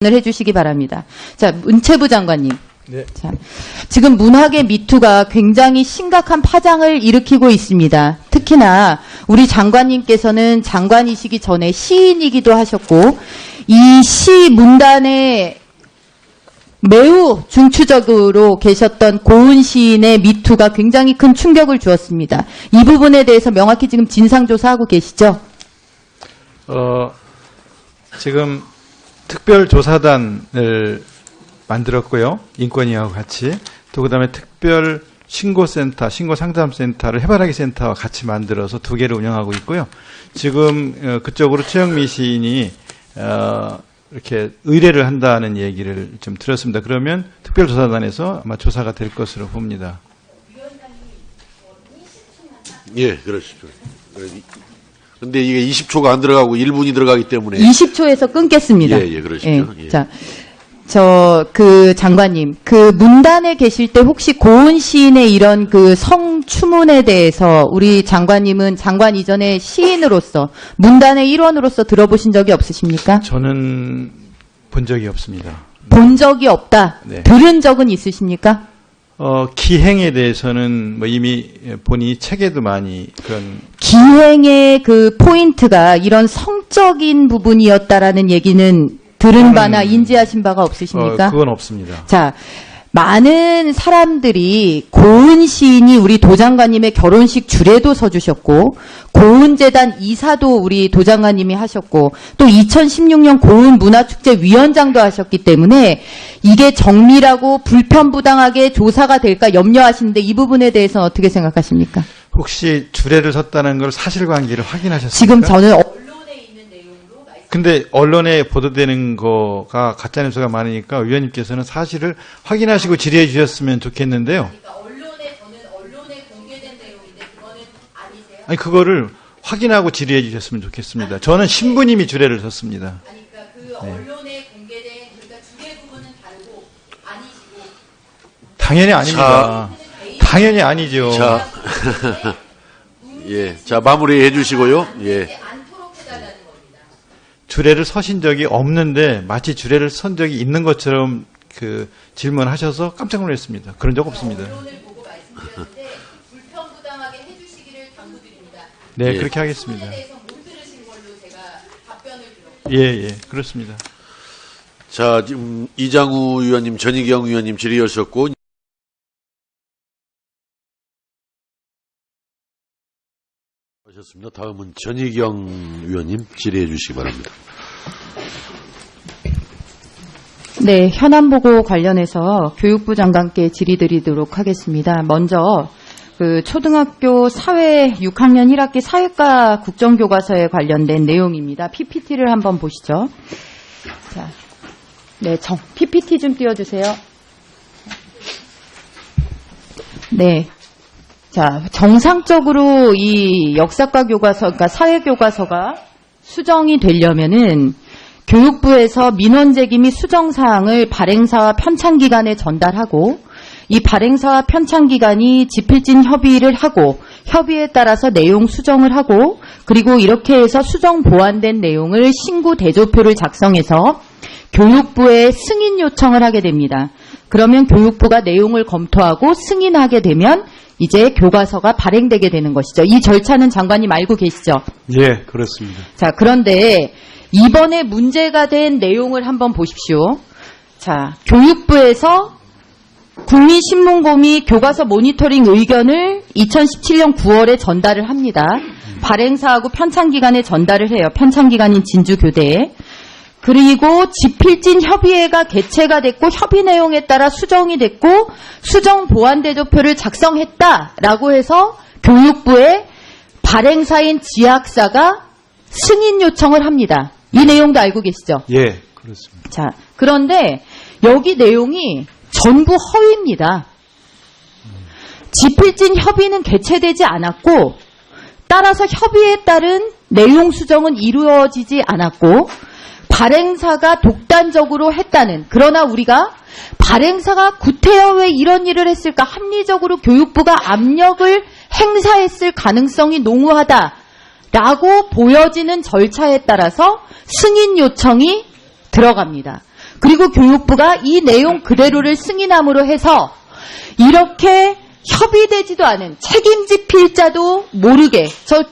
해주시기 바랍니다. 자, 문체부 장관님. 네. 자, 지금 문학의 미투가 굉장히 심각한 파장을 일으키고 있습니다. 특히나 우리 장관님께서는 장관이시기 전에 시인이기도 하셨고 이 시 문단에 매우 중추적으로 계셨던 고은 시인의 미투가 굉장히 큰 충격을 주었습니다. 이 부분에 대해서 명확히 지금 진상조사하고 계시죠? 지금 특별조사단을 만들었고요. 인권위하고 같이. 또 그다음에 특별 신고센터, 신고상담센터를 해바라기 센터와 같이 만들어서 2개를 운영하고 있고요. 지금 그쪽으로 최영미 시인이 이렇게 의뢰를 한다는 얘기를 좀 들었습니다. 그러면 특별조사단에서 아마 조사가 될 것으로 봅니다. 예, 그렇죠. 근데 이게 20초가 안 들어가고 1분이 들어가기 때문에 20초에서 끊겠습니다. 예, 그러시죠. 예. 자, 장관님, 그 문단에 계실 때 혹시 고은 시인의 이런 그 성추문에 대해서 우리 장관님은 장관 이전에 시인으로서 문단의 일원으로서 들어보신 적이 없으십니까? 저는 본 적이 없습니다. 본 적이 없다. 네. 들은 적은 있으십니까? 기행에 대해서는 뭐 이미 본인이 책에도 많이 그런 기행의 그 포인트가 이런 성적인 부분이었다라는 얘기는 들은 바나 인지하신 바가 없으십니까? 그건 없습니다. 자, 많은 사람들이 고은 시인이 우리 도장관님의 결혼식 주례도 서주셨고 고은재단 이사도 우리 도장관님이 하셨고 또 2016년 고은 문화축제 위원장도 하셨기 때문에 이게 정밀하고 불편부당하게 조사가 될까 염려하시는데 이 부분에 대해서는 어떻게 생각하십니까? 혹시 주례를 섰다는 걸 사실관계를 확인하셨습니까? 지금 저는 근데 언론에 보도되는 거가 가짜뉴스가 많으니까 위원님께서는 사실을 확인하시고 질의해 주셨으면 좋겠는데요. 그러니까 언론에 공개된 내용인데 그거는 아니세요? 아니 그거를 확인하고 질의해 주셨으면 좋겠습니다. 저는 신부님이 주례를 섰습니다. 아니 그러니까 그 언론에 공개된 그러니까 주례 부분은 다르고 아니시고 당연히 아닙니다. 당연히 아니죠. 자, 예, 자 마무리해 주시고요. 예, 주례를 서신 적이 없는데 마치 주례를 선 적이 있는 것처럼 그 질문하셔서 깜짝 놀랐습니다. 그런 적 없습니다. 언론을 보고 말씀드렸는데 불편부당하게 해주시기를 당부드립니다. 네, 예. 그렇게 하겠습니다. 대해서 못 들으신 걸로 제가 답변을 드렸고. 예, 그렇습니다. 자 지금 이장우 의원님, 전희경 의원님 질의하셨고. 하셨습니다. 다음은 전희경 의원님 질의해 주시기 바랍니다. 네, 현안보고 관련해서 교육부 장관께 질의드리도록 하겠습니다. 먼저 그 초등학교 사회 6학년 1학기 사회과 국정교과서에 관련된 내용입니다. PPT를 한번 보시죠. 자, 네, PPT 좀 띄워주세요. 네. 자, 정상적으로 이 역사과 교과서, 그러니까 사회 교과서가 수정이 되려면은 교육부에서 민원제기 및 수정사항을 발행사와 편찬기관에 전달하고 이 발행사와 편찬기관이 지필진 협의를 하고 협의에 따라서 내용 수정을 하고 그리고 이렇게 해서 수정 보완된 내용을 신구 대조표를 작성해서 교육부에 승인 요청을 하게 됩니다. 그러면 교육부가 내용을 검토하고 승인하게 되면 이제 교과서가 발행되게 되는 것이죠. 이 절차는 장관님 알고 계시죠? 예, 그렇습니다. 자, 그런데 이번에 문제가 된 내용을 한번 보십시오. 자, 교육부에서 국민신문고 및 교과서 모니터링 의견을 2017년 9월에 전달을 합니다. 발행사하고 편찬기관에 전달을 해요. 편찬기관인 진주교대에. 그리고 지필진 협의회가 개최가 됐고 협의 내용에 따라 수정이 됐고 수정 보완 대조표를 작성했다라고 해서 교육부에 발행사인 지학사가 승인 요청을 합니다. 이 내용도 알고 계시죠? 예, 그렇습니다. 자, 그런데 여기 내용이 전부 허위입니다. 지필진 협의는 개최되지 않았고 따라서 협의에 따른 내용 수정은 이루어지지 않았고 발행사가 독단적으로 했다는, 그러나 우리가 발행사가 구태여 왜 이런 일을 했을까, 합리적으로 교육부가 압력을 행사했을 가능성이 농후하다라고 보여지는 절차에 따라서 승인 요청이 들어갑니다. 그리고 교육부가 이 내용 그대로를 승인함으로 해서 이렇게 협의되지도 않은 책임지 필자도 모르게, 저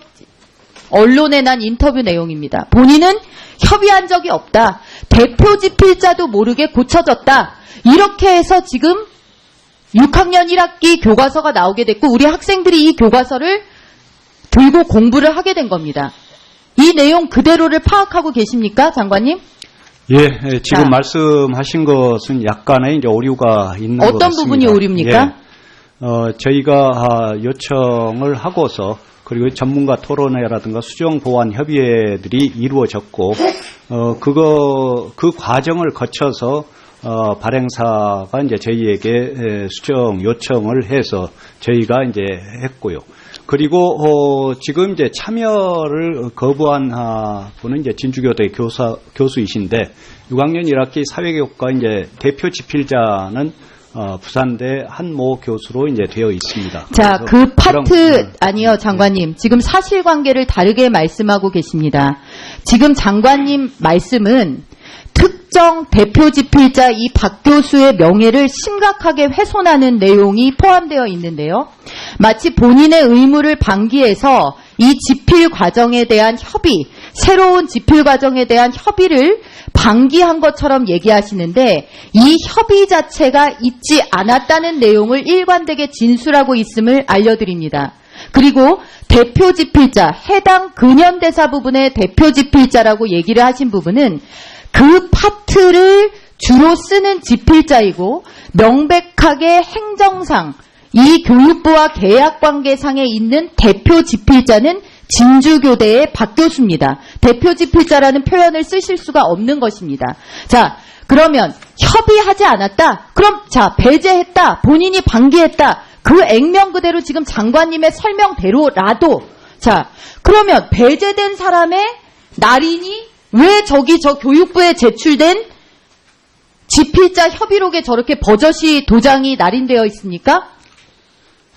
언론에 난 인터뷰 내용입니다. 본인은 협의한 적이 없다. 대표지 필자도 모르게 고쳐졌다. 이렇게 해서 지금 6학년 1학기 교과서가 나오게 됐고 우리 학생들이 이 교과서를 들고 공부를 하게 된 겁니다. 이 내용 그대로를 파악하고 계십니까, 장관님? 예, 지금 자. 말씀하신 것은 약간의 이제 오류가 있는 것 같습니다. 어떤 부분이 오류입니까? 예, 저희가 요청을 하고서 그리고 전문가 토론회라든가 수정 보완 협의회들이 이루어졌고, 그 과정을 거쳐서 발행사가 이제 저희에게 수정 요청을 해서 저희가 이제 했고요. 그리고 지금 이제 참여를 거부한 분은 이제 진주교대 교수이신데 6학년 1학기 사회교과 이제 대표 집필자는 부산대 한모 교수로 이제 되어 있습니다. 자, 그래서 그 파트 그런, 아니요, 장관님. 지금 사실관계를 다르게 말씀하고 계십니다. 지금 장관님 말씀은 특정 대표 집필자 이 박 교수의 명예를 심각하게 훼손하는 내용이 포함되어 있는데요. 마치 본인의 의무를 방기해서 이 집필 과정에 대한 협의, 새로운 집필 과정에 대한 협의를 방기한 것처럼 얘기하시는데 이 협의 자체가 있지 않았다는 내용을 일관되게 진술하고 있음을 알려드립니다. 그리고 대표 집필자, 해당 근현대사 부분의 대표 집필자라고 얘기를 하신 부분은 그 파트를 주로 쓰는 집필자이고 명백하게 행정상 이 교육부와 계약관계상에 있는 대표 집필자는 진주교대의 박 교수입니다. 대표 집필자라는 표현을 쓰실 수가 없는 것입니다. 자, 그러면 협의하지 않았다? 그럼 자, 배제했다. 본인이 방기했다. 그 액면 그대로 지금 장관님의 설명대로라도 자, 그러면 배제된 사람의 날인이 왜 저 교육부에 제출된 집필자 협의록에 저렇게 버젓이 도장이 날인되어 있습니까?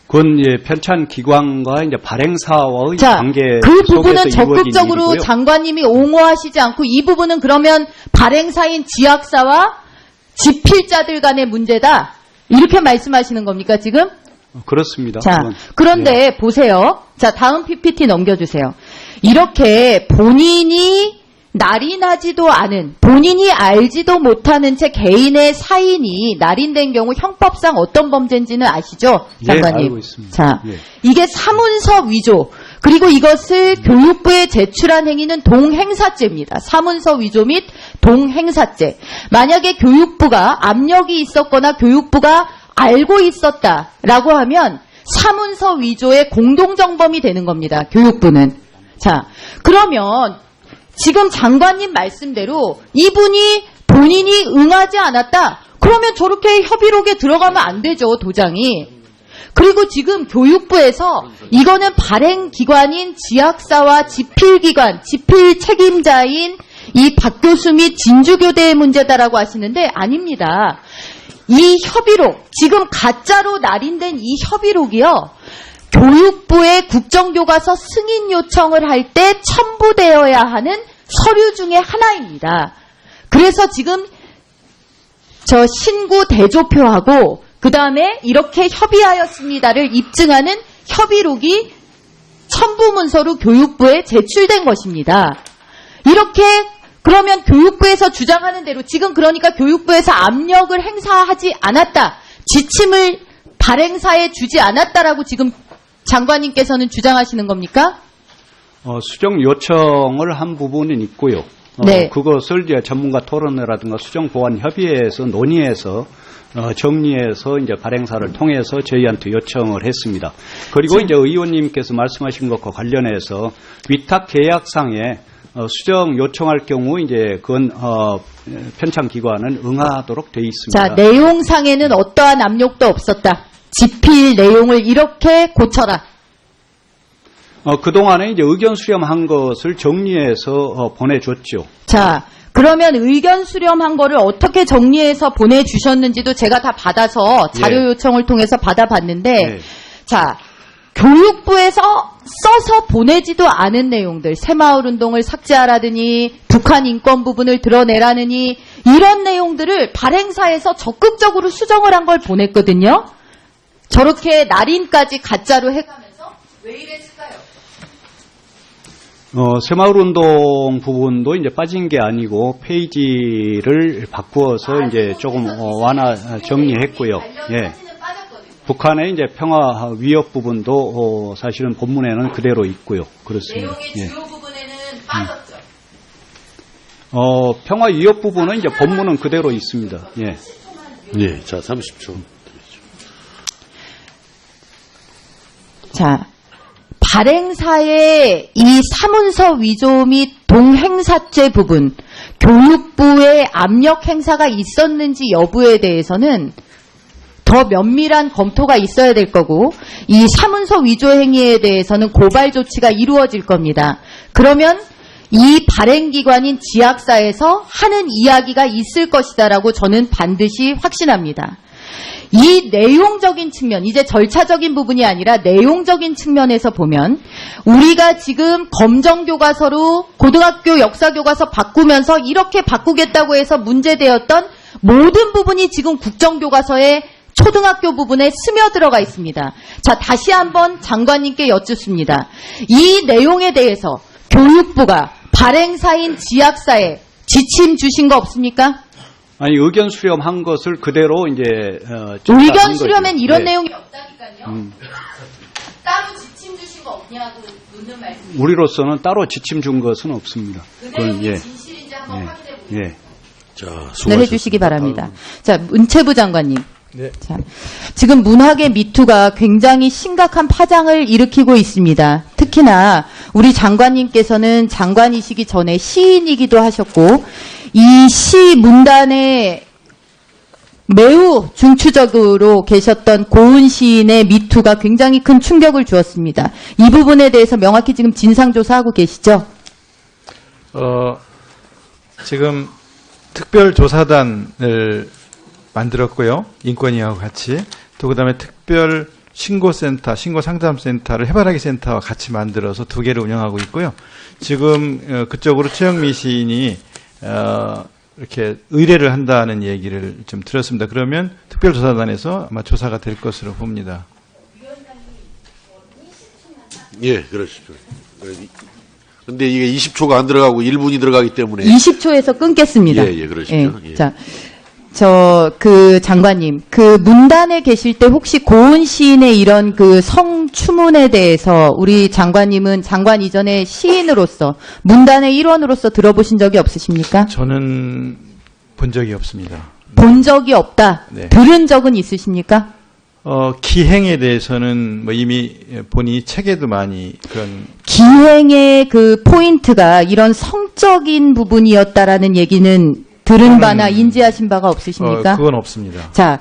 그건 예, 편찬 기관과 이제 발행사와의 자, 관계 그 속에서 부분은 이루어진 적극적으로 일이고요. 장관님이 옹호하시지 않고 이 부분은 그러면 발행사인 지학사와 집필자들 간의 문제다. 이렇게 말씀하시는 겁니까, 지금? 그렇습니다. 자, 그건. 그런데 예. 보세요. 자, 다음 PPT 넘겨주세요. 이렇게 본인이 날인하지도 않은, 본인이 알지도 못하는 채 개인의 사인이 날인된 경우 형법상 어떤 범죄인지는 아시죠? 예, 장관님. 알고 있습니다. 자, 예. 이게 사문서 위조, 그리고 이것을 교육부에 제출한 행위는 동행사죄입니다. 사문서 위조 및 동행사죄. 만약에 교육부가 압력이 있었거나 교육부가 알고 있었다라고 하면 사문서 위조의 공동정범이 되는 겁니다. 교육부는. 자, 그러면 지금 장관님 말씀대로 이분이 본인이 응하지 않았다. 그러면 저렇게 협의록에 들어가면 안 되죠, 도장이. 그리고 지금 교육부에서 이거는 발행기관인 지학사와 집필기관, 집필 책임자인 이 박 교수 및 진주교대의 문제다라고 하시는데 아닙니다. 이 협의록, 지금 가짜로 날인된 이 협의록이요. 교육부의 국정교과서 승인 요청을 할 때 첨부되어야 하는 서류 중에 하나입니다. 그래서 지금 저 신구 대조표하고 그 다음에 이렇게 협의하였습니다를 입증하는 협의록이 첨부문서로 교육부에 제출된 것입니다. 이렇게 그러면 교육부에서 주장하는 대로 지금 그러니까 교육부에서 압력을 행사하지 않았다. 지침을 발행사에 주지 않았다라고 지금 장관님께서는 주장하시는 겁니까? 수정 요청을 한 부분은 있고요. 네. 그것을 이제 전문가 토론회라든가 수정 보완 협의회에서 논의해서 정리해서 이제 발행사를 통해서 저희한테 요청을 했습니다. 그리고 이제 의원님께서 말씀하신 것과 관련해서 위탁 계약상에 수정 요청할 경우 이제 그건 편찬 기관은 응하도록 돼 있습니다. 자, 내용상에는 어떠한 압력도 없었다. 집필 내용을 이렇게 고쳐라. 그동안에 이제 의견 수렴한 것을 정리해서 보내줬죠. 자, 그러면 의견 수렴한 거를 어떻게 정리해서 보내주셨는지도 제가 다 받아서 자료 예. 요청을 통해서 받아봤는데, 예. 자, 교육부에서 써서 보내지도 않은 내용들, 새마을운동을 삭제하라더니 북한 인권 부분을 드러내라느니 이런 내용들을 발행사에서 적극적으로 수정을 한 걸 보냈거든요. 저렇게 날인까지 가짜로 해가면서 왜 이랬을까요? 새마을운동 부분도 이제 빠진 게 아니고 페이지를 바꾸어서 이제 조금 정리했고요. 예. 북한의 이제 평화 위협 부분도 사실은 본문에는 그대로 있고요. 그렇습니다. 내용의 예. 주요 부분에는 빠졌죠. 평화 위협 부분은 이제 본문은 그대로 있습니다. 예. 예, 자, 30초. 자, 발행사의 이 사문서 위조 및 동행사죄 부분, 교육부의 압력 행사가 있었는지 여부에 대해서는 더 면밀한 검토가 있어야 될 거고, 이 사문서 위조 행위에 대해서는 고발 조치가 이루어질 겁니다. 그러면 이 발행기관인 지학사에서 하는 이야기가 있을 것이다라고 저는 반드시 확신합니다. 이 내용적인 측면, 이제 절차적인 부분이 아니라 내용적인 측면에서 보면 우리가 지금 검정교과서로 고등학교 역사교과서 바꾸면서 이렇게 바꾸겠다고 해서 문제되었던 모든 부분이 지금 국정교과서에 초등학교 부분에 스며들어가 있습니다. 자, 다시 한번 장관님께 여쭙습니다. 이 내용에 대해서 교육부가 발행사인 지학사에 지침 주신 거 없습니까? 아니, 의견 수렴한 것을 그대로 이제 의견 수렴엔 이런 예. 내용이 없다니까요. 따로 지침 주신 거 없냐고 묻는 말씀이에요. 우리로서는 따로 지침 준 것은 없습니다. 그 그건 내용이 진실인지 한번 확인해 보세요. 예. 자, 네, 수고하셨습니다. 해주시기 바랍니다. 자, 문체부 장관님. 네. 자, 지금 문학의 미투가 굉장히 심각한 파장을 일으키고 있습니다. 특히나 우리 장관님께서는 장관이시기 전에 시인이기도 하셨고 이 시 문단에 매우 중추적으로 계셨던 고은 시인의 미투가 굉장히 큰 충격을 주었습니다. 이 부분에 대해서 명확히 지금 진상조사하고 계시죠? 지금 특별조사단을 만들었고요. 인권위하고 같이. 또 그다음에 특별 신고센터, 신고상담센터를 해바라기 센터와 같이 만들어서 2개를 운영하고 있고요. 지금 그쪽으로 최영미 시인이 이렇게 의뢰를 한다는 얘기를 좀 들었습니다. 그러면 특별조사단에서 아마 조사가 될 것으로 봅니다. 예, 그러십시오. 근데 이게 20초가 안 들어가고 1분이 들어가기 때문에. 20초에서 끊겠습니다. 예, 그러십시오. 예. 자, 장관님, 그 문단에 계실 때 혹시 고은 시인의 이런 그 성추문에 대해서 우리 장관님은 장관 이전에 시인으로서, 문단의 일원으로서 들어보신 적이 없으십니까? 저는 본 적이 없습니다. 본 적이 없다. 네. 들은 적은 있으십니까? 기행에 대해서는 뭐 이미 본인이 책에도 많이 그런 기행의 그 포인트가 이런 성적인 부분이었다라는 얘기는 들은 바나 인지하신 바가 없으십니까? 그건 없습니다. 자,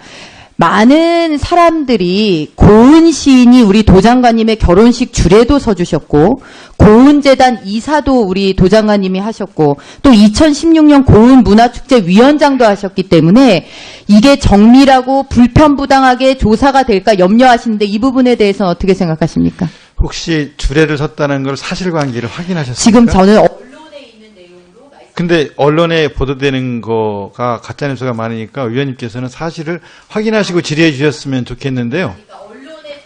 많은 사람들이 고은 시인이 우리 도장관님의 결혼식 주례도 서주셨고 고은재단 이사도 우리 도장관님이 하셨고 또 2016년 고은 문화축제 위원장도 하셨기 때문에 이게 정밀하고 불편부당하게 조사가 될까 염려하시는데 이 부분에 대해서는 어떻게 생각하십니까? 혹시 주례를 섰다는 걸 사실관계를 확인하셨습니까? 지금 저는 근데 언론에 보도되는 거가 가짜뉴스가 많으니까 위원님께서는 사실을 확인하시고 질의해 주셨으면 좋겠는데요. 언론에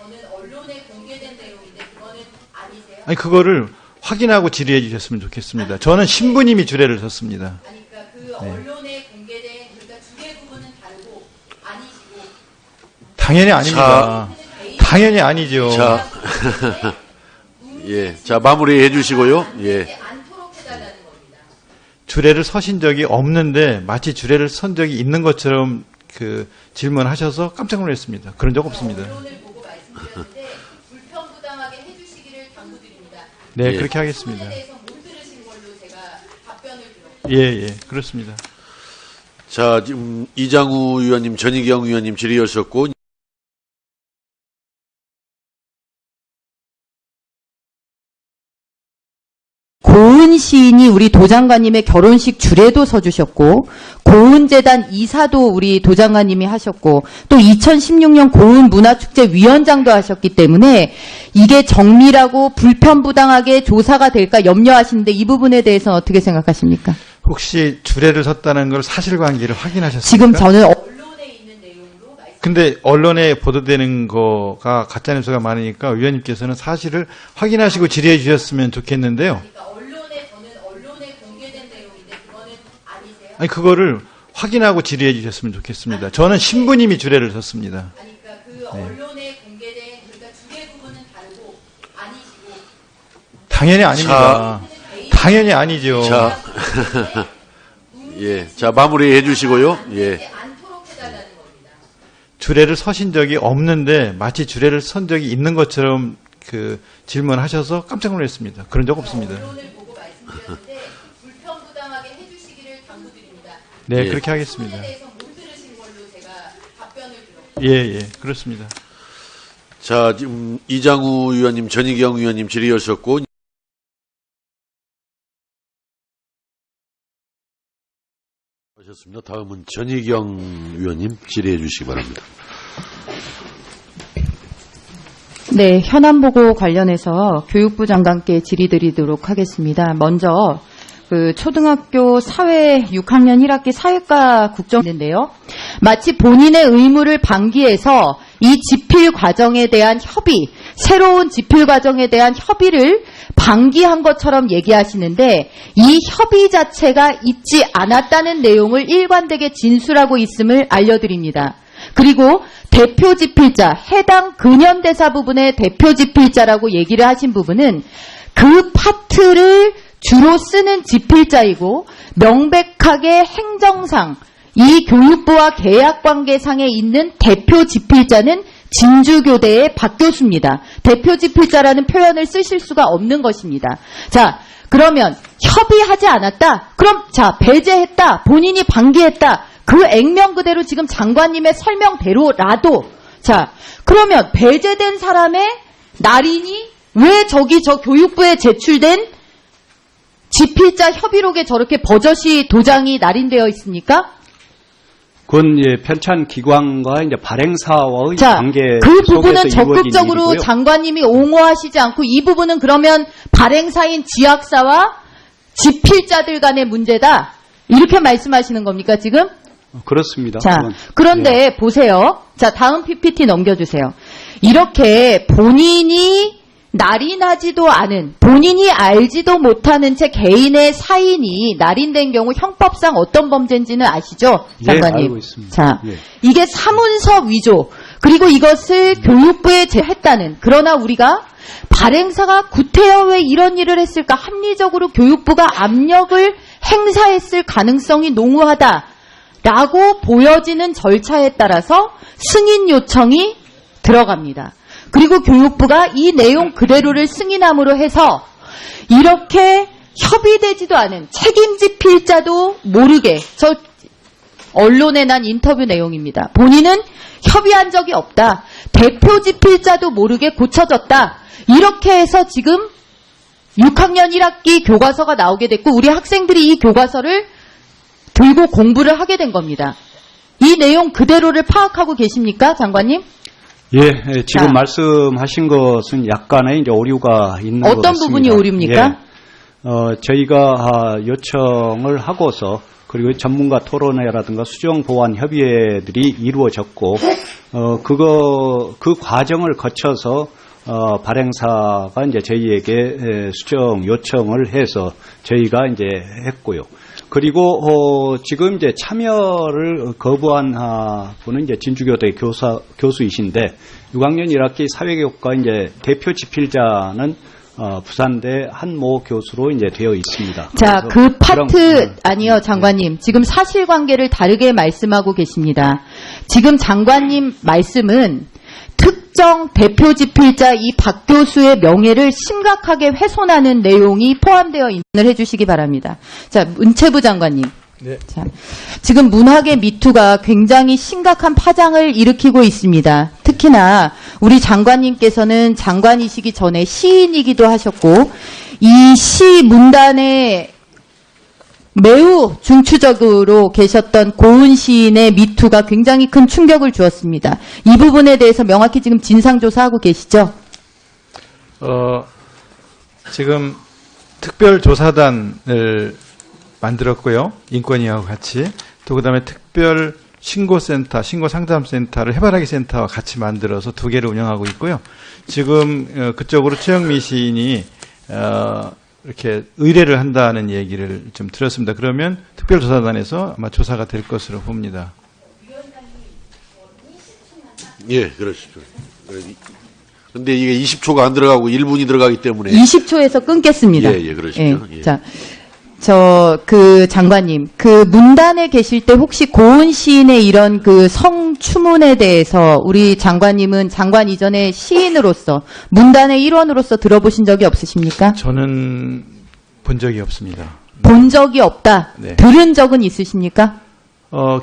공개된 내용인데 그거는 아니세요? 아니 그거를 확인하고 질의해 주셨으면 좋겠습니다. 저는 신부님이 주례를 섰습니다. 그러니까 그 언론에 공개된 그러니까 주례 부분은 다르고 아니시고 당연히 아닙니다. 당연히 아니죠. 자, 예, 자 마무리해 주시고요. 예, 않도록 해달라는 겁니다. 주례를 서신 적이 없는데 마치 주례를 선 적이 있는 것처럼 그 질문하셔서 깜짝 놀랐습니다. 그런 적 없습니다. 언론을 보고 말씀드렸는데 불편부당하게 해주시기를 당부드립니다. 네, 예. 그렇게 하겠습니다. 부분에 대해서 못 들으신 걸로 제가 답변을 드렸고 예, 그렇습니다. 자 지금 이장우 의원님, 전희경 의원님 질의하셨고. 고은 시인이 우리 도장관님의 결혼식 주례도 서주셨고 고은재단 이사도 우리 도장관님이 하셨고 또 2016년 고은문화축제위원장도 하셨기 때문에 이게 정밀하고 불편부당하게 조사가 될까 염려하시는데 이 부분에 대해서는 어떻게 생각하십니까? 혹시 주례를 섰다는 걸 사실관계를 확인하셨습니까? 지금 저는 근데 언론에 보도되는 거가 가짜뉴스가 많으니까 위원님께서는 사실을 확인하시고 질의해 주셨으면 좋겠는데요. 언론에 공개된 내용인데 그거는 아니세요? 아니 그거를 확인하고 질의해 주셨으면 좋겠습니다. 저는 신부님이 주례를 섰습니다. 그러니까 그 언론에 공개된 그러니까 주례 부분은 다르고 아니시고 당연히 아닙니다. 당연히 아니죠. 자, 예, 자 마무리해 주시고요. 예, 않도록 해달라는 겁니다. 주례를 서신 적이 없는데 마치 주례를 선 적이 있는 것처럼 그 질문하셔서 깜짝 놀랐습니다. 그런 적 없습니다. 언론을 보고 말씀드렸는데 불편부당하게 해주시기를 당부드립니다. 네, 예. 그렇게 하겠습니다. 부분에 대해서 못 들으신 걸로 제가 답변을 드렸고 예, 그렇습니다. 자 지금 이장우 위원님, 전희경 위원님 질의하셨고. 하셨습니다. 다음은 전희경 위원님 질의해 주시기 바랍니다. 네, 현안보고 관련해서 교육부 장관께 질의드리도록 하겠습니다. 먼저 그 초등학교 사회 6학년 1학기 사회과 국정인데요. 마치 본인의 의무를 방기해서 이 집필 과정에 대한 협의, 새로운 집필 과정에 대한 협의를 방기한 것처럼 얘기하시는데 이 협의 자체가 있지 않았다는 내용을 일관되게 진술하고 있음을 알려드립니다. 그리고 대표 집필자, 해당 근현대사 부분의 대표 집필자라고 얘기를 하신 부분은 그 파트를 주로 쓰는 집필자이고 명백하게 행정상 이 교육부와 계약관계상에 있는 대표 집필자는 진주교대의 박 교수입니다. 대표 집필자라는 표현을 쓰실 수가 없는 것입니다. 자, 그러면 협의하지 않았다? 그럼 자, 배제했다. 본인이 방기했다. 그 액면 그대로 지금 장관님의 설명대로라도 자, 그러면 배제된 사람의 날인이 왜 저기 저 교육부에 제출된 집필자 협의록에 저렇게 버젓이 도장이 날인되어 있습니까? 그건 예, 편찬 기관과 이제 발행사와의 자, 관계 그 속에서 부분은 이루어진 적극적으로 일이고요. 장관님이 옹호하시지 않고 이 부분은 그러면 발행사인 지학사와 집필자들 간의 문제다. 이렇게 말씀하시는 겁니까, 지금? 그렇습니다. 자, 그건, 그런데 예. 보세요. 자, 다음 PPT 넘겨주세요. 이렇게 본인이 날인하지도 않은, 본인이 알지도 못하는 채 개인의 사인이 날인된 경우 형법상 어떤 범죄인지는 아시죠? 예, 장관님. 알고 있습니다. 자, 예. 이게 사문서 위조, 그리고 이것을 교육부에 제했다는, 그러나 우리가 발행사가 구태여 왜 이런 일을 했을까? 합리적으로 교육부가 압력을 행사했을 가능성이 농후하다. 라고 보여지는 절차에 따라서 승인 요청이 들어갑니다. 그리고 교육부가 이 내용 그대로를 승인함으로 해서 이렇게 협의되지도 않은 책임지 필자도 모르게 저 언론에 난 인터뷰 내용입니다. 본인은 협의한 적이 없다. 대표 집필자도 모르게 고쳐졌다. 이렇게 해서 지금 6학년 1학기 교과서가 나오게 됐고 우리 학생들이 이 교과서를 들고 공부를 하게 된 겁니다. 이 내용 그대로를 파악하고 계십니까, 장관님? 예, 지금 자. 말씀하신 것은 약간의 이제 오류가 있는 것 같습니다. 어떤 부분이 오류입니까? 예, 저희가 요청을 하고서 그리고 전문가 토론회라든가 수정 보완 협의회들이 이루어졌고 그 과정을 거쳐서 발행사가 이제 저희에게 수정 요청을 해서 저희가 이제 했고요. 그리고 지금 이제 참여를 거부한 분은 이제 진주교대 교수이신데 6학년 1학기 사회교육과 이제 대표 집필자는 부산대 한모 교수로 이제 되어 있습니다. 자, 그래서 그 파트 그런, 아니요, 장관님. 지금 사실관계를 다르게 말씀하고 계십니다. 지금 장관님 말씀은 특정 대표 집필자 이 박 교수의 명예를 심각하게 훼손하는 내용이 포함되어 있는 해주시기 바랍니다. 자, 문체부 장관님. 네. 자, 지금 문학의 미투가 굉장히 심각한 파장을 일으키고 있습니다. 특히나 우리 장관님께서는 장관이시기 전에 시인이기도 하셨고 이 시 문단의 매우 중추적으로 계셨던 고은 시인의 미투가 굉장히 큰 충격을 주었습니다. 이 부분에 대해서 명확히 지금 진상조사하고 계시죠? 지금 특별조사단을 만들었고요. 인권위하고 같이. 또 그다음에 특별 신고센터, 신고상담센터를 해바라기 센터와 같이 만들어서 2개를 운영하고 있고요. 지금 그쪽으로 최영미 시인이 이렇게 의뢰를 한다는 얘기를 좀 들었습니다. 그러면 특별조사단에서 아마 조사가 될 것으로 봅니다. 예, 그러십시오. 근데 이게 20초가 안 들어가고 1분이 들어가기 때문에 20초에서 끊겠습니다. 예, 그러십시오. 예. 자, 장관님, 문단에 계실 때 혹시 고은 시인의 이런 성추문에 대해서 우리 장관님은 장관 이전에 시인으로서, 문단의 일원으로서 들어보신 적이 없으십니까? 저는 본 적이 없습니다. 본 적이 없다. 네. 들은 적은 있으십니까?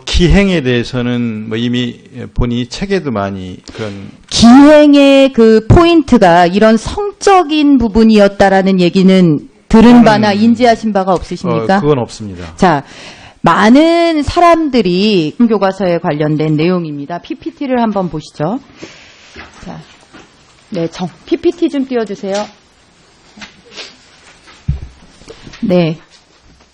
기행에 대해서는 뭐 이미 본인이 책에도 많이 그런 기행의 포인트가 이런 성적인 부분이었다라는 얘기는 들은 바나 인지하신 바가 없으십니까? 그건 없습니다. 자, 많은 사람들이 교과서에 관련된 내용입니다. PPT를 한번 보시죠. 자, 네, PPT 좀 띄워주세요. 네.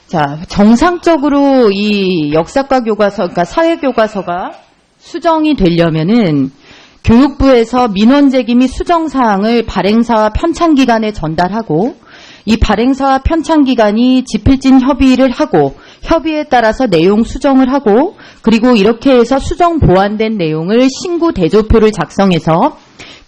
자, 정상적으로 이 역사과 교과서, 그러니까 사회 교과서가 수정이 되려면은 교육부에서 민원제기 및 수정사항을 발행사와 편찬기관에 전달하고 이 발행사와 편찬기관이 지필진 협의를 하고 협의에 따라서 내용 수정을 하고 그리고 이렇게 해서 수정 보완된 내용을 신구 대조표를 작성해서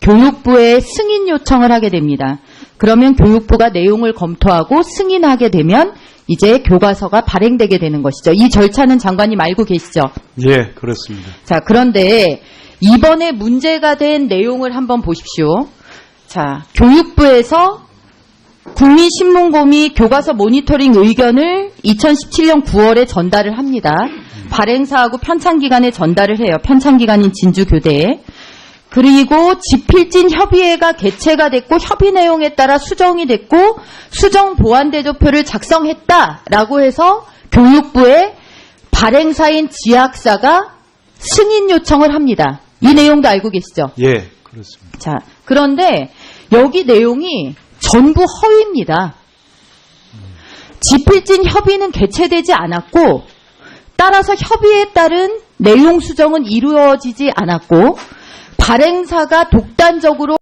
교육부에 승인 요청을 하게 됩니다. 그러면 교육부가 내용을 검토하고 승인하게 되면 이제 교과서가 발행되게 되는 것이죠. 이 절차는 장관님 알고 계시죠? 예, 그렇습니다. 자, 그런데 이번에 문제가 된 내용을 한번 보십시오. 자, 교육부에서 국민신문고 및 교과서 모니터링 의견을 2017년 9월에 전달을 합니다. 발행사하고 편찬기관에 전달을 해요. 편찬기관인 진주교대에. 그리고 지필진 협의회가 개최가 됐고 협의 내용에 따라 수정이 됐고 수정 보완 대조표를 작성했다라고 해서 교육부에 발행사인 지학사가 승인 요청을 합니다. 이 내용도 알고 계시죠? 예, 그렇습니다. 자, 그런데 여기 내용이 전부 허위입니다. 지필진 협의는 개최되지 않았고 따라서 협의에 따른 내용 수정은 이루어지지 않았고 발행사가 독단적으로